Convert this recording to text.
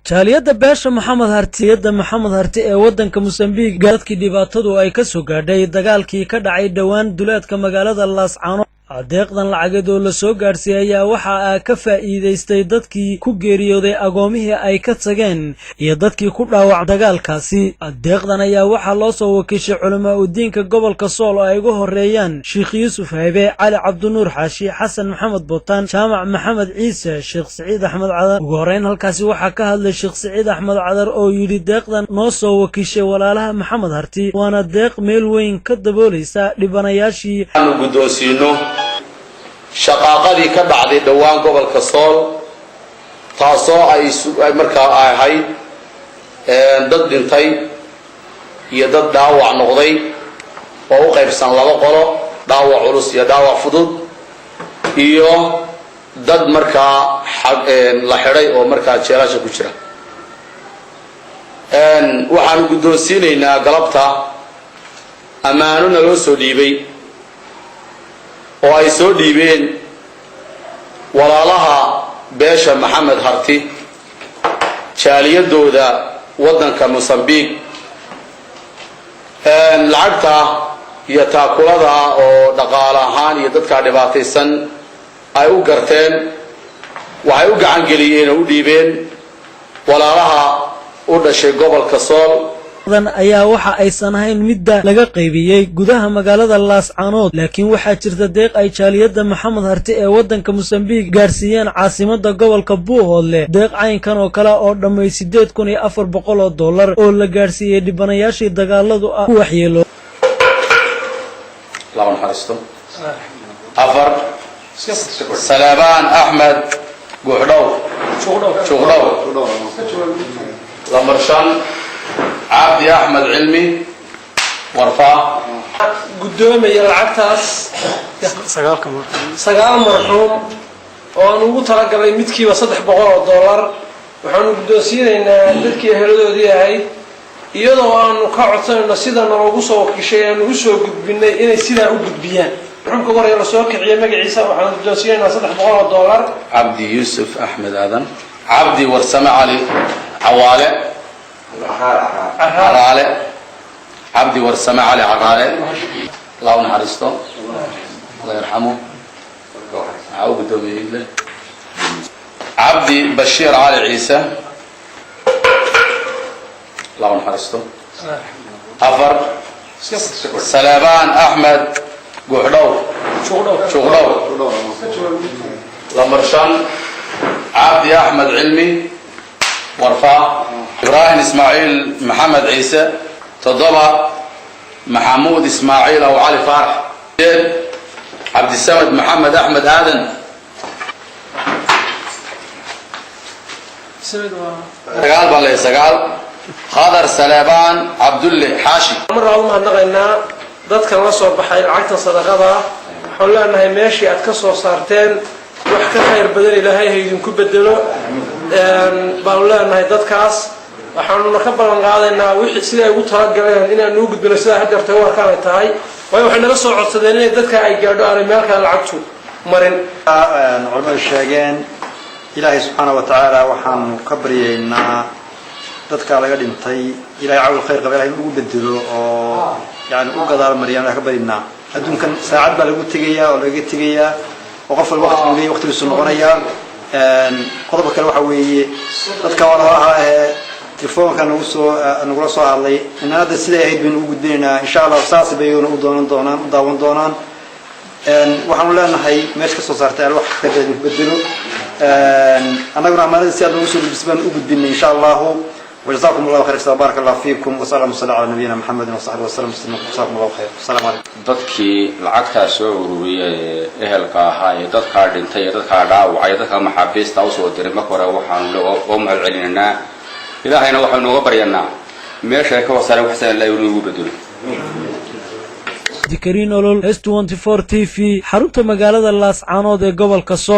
jaaliyada beesha maxamed harti ee wadanka Mozambique dadkii dhibaatadu ay ka soo gaadhay dagaalkii ka dhacay dhawaan duleedka magaalada Laascaanood adeeqdan lacageed oo la soo gaarsiiyay ayaa waxa ka faa'iideystay dadkii ku geeriyooday agoomihii ay ka tageen iyo dadkii ku dhaawacmay dagaalkaasi. adeeqdan ayaa waxa loo soo wakiishay culamaa u diinka gobolka Sool oo ay ugu horeeyaan Sheekh Yuusuf Haybe, Cali Cabdinuur Xaashi, Xasan Maxamed Bootaan, Jaamac Maxamed Ciise, Sheekh Saciid Axmed Cadar. ugu horeyn halkaasi waxa ka hadlay Sheekh Saciid Axmed Cadar oo yiri deeqdan noo soo wakiishay walaalaha Maxamed Harti waana deeq meel weyn ka daboolaysa dhibanayaashii aanu guddoonsiino shaqaaqadii ka dhacday dhawaan gobolka Sool taasoo ay markaa ahayd dad dhintay iyo dad dhaawac noqday oo u qaybsan laba qolo, dhaawac culus iyo dhaawac fudud, iyo dad markaa la xidhay oo markaa jeelasha ku jira. waxaanu guddoonsiinaynaa galabta ammaano naloo soo dhiibay oo ay soo dhiibeen walaalaha beesha Maxamed Harti jaaliyadooda wadanka Mozambique. lacagta iyo taakulada oo dhaqaale ahaan iyo dadka dhibaataysan ay u garteen waxay u gacan geliyeen oo u dhiibeen walaalaha u dhashay gobolka Sool. ayaa waxa aysan ahayn midda laga qaybiyay gudaha magaalada Laascaanood, laakiin waxaa jirta deeq ay jaaliyada Maxamed Harti ee wadanka Mozambique gaarsiiyeen caasimada gobolka Buuhoodle. deeq caynkan oo kale oo dhamay $8,400 oo la gaarsiiyay dhibanayaashii dagaaladu ku waxyeelo. laban xaristo afar Salabaan Axmed Guuxdhow lambar 5 عبد أحمد علمي ورفاه قدومي العكاس سقال مرحوم وأنا قلت لك قبل متكي وصدح $100 وحنا قدوسين إن ذلك هلو دي هاي يدو أن قاعدين نسيدا نروجوسا وكشيء نروجوسا قد بينا إن سيدا وقد بيان نحن كبار يلا سواك عيامك عيسى وحنا قدوسين وصدح $100. عبد يوسف أحمد آدم عبدي ورسمة علي عوالة عرالة عبدي ورسمة علي عرالة الله نحرسته الله يرحمه عوق دومي له عبدي بشير علي عيسى الله نحرسته أفر سلابان أحمد قحدو شغلو لمرشان عبدي أحمد علمي ورفاه إبراهيم إسماعيل محمد عيسى تضبع محمود إسماعيل أو علي فرح عبد السمد محمد أحمد آدم سقال بالله سقال خضر سلابان عبد الله حاشي مرة الله نقلنا ضد كان وصل بحيل عكت صدقة حولنا إنها ماشي أتكسر صارتين وحكى خير بدل إلهي هيدين كبدلو باولا إنها ضد كاس waxaanu ka balan qaadaynaa wixii sida ay ugu talagaleen inaan u gudbino sida hadda tawaar ka tahay waxay naga soo codsadeen in dadka ay gaadho arimeelka lacagtu marin culimadu sheegeen Ilaahay subhanahu wa ta'ala waxaanu ka baryeynaa dadka laga dhintay Ilaahay cawl khayr qaba Ilaahay ugu bedelo oo yaani u gadaal mariyaan ka barinaa adduunkan saacad baa lagu tagayaa oo laga tagayaa oo qof walba waqtigiisu noqonaya qodobka kale waxa weeye dadka walaalaha تلفون كان نقول عليه إن هذا السيد يهيد من وجودنا إن شاء الله أساس بيون ودون دونان وحنا لنا هاي ماشي كسرت على واحد تجد بدلو أنا أقول عمال السيد نوصل بسبب وجودنا إن شاء الله وجزاكم الله خير بارك الله فيكم وصلى الله على نبينا محمد وصحبه وسلم جزاكم الله خير السلام عليكم. dadkii lacagta soo ururiyay ehelka ahaa dadka dhintay dadka dhaawacay dadka maxaabiista u soo diray marka hore waxaan loo mahad celinaa إلهينا وحنا وبرينا ماشي كوسر وحسن لا يريد بدل. ذكرين أولول S24 TV حرمت مقالة Laascaanood قبل كسول.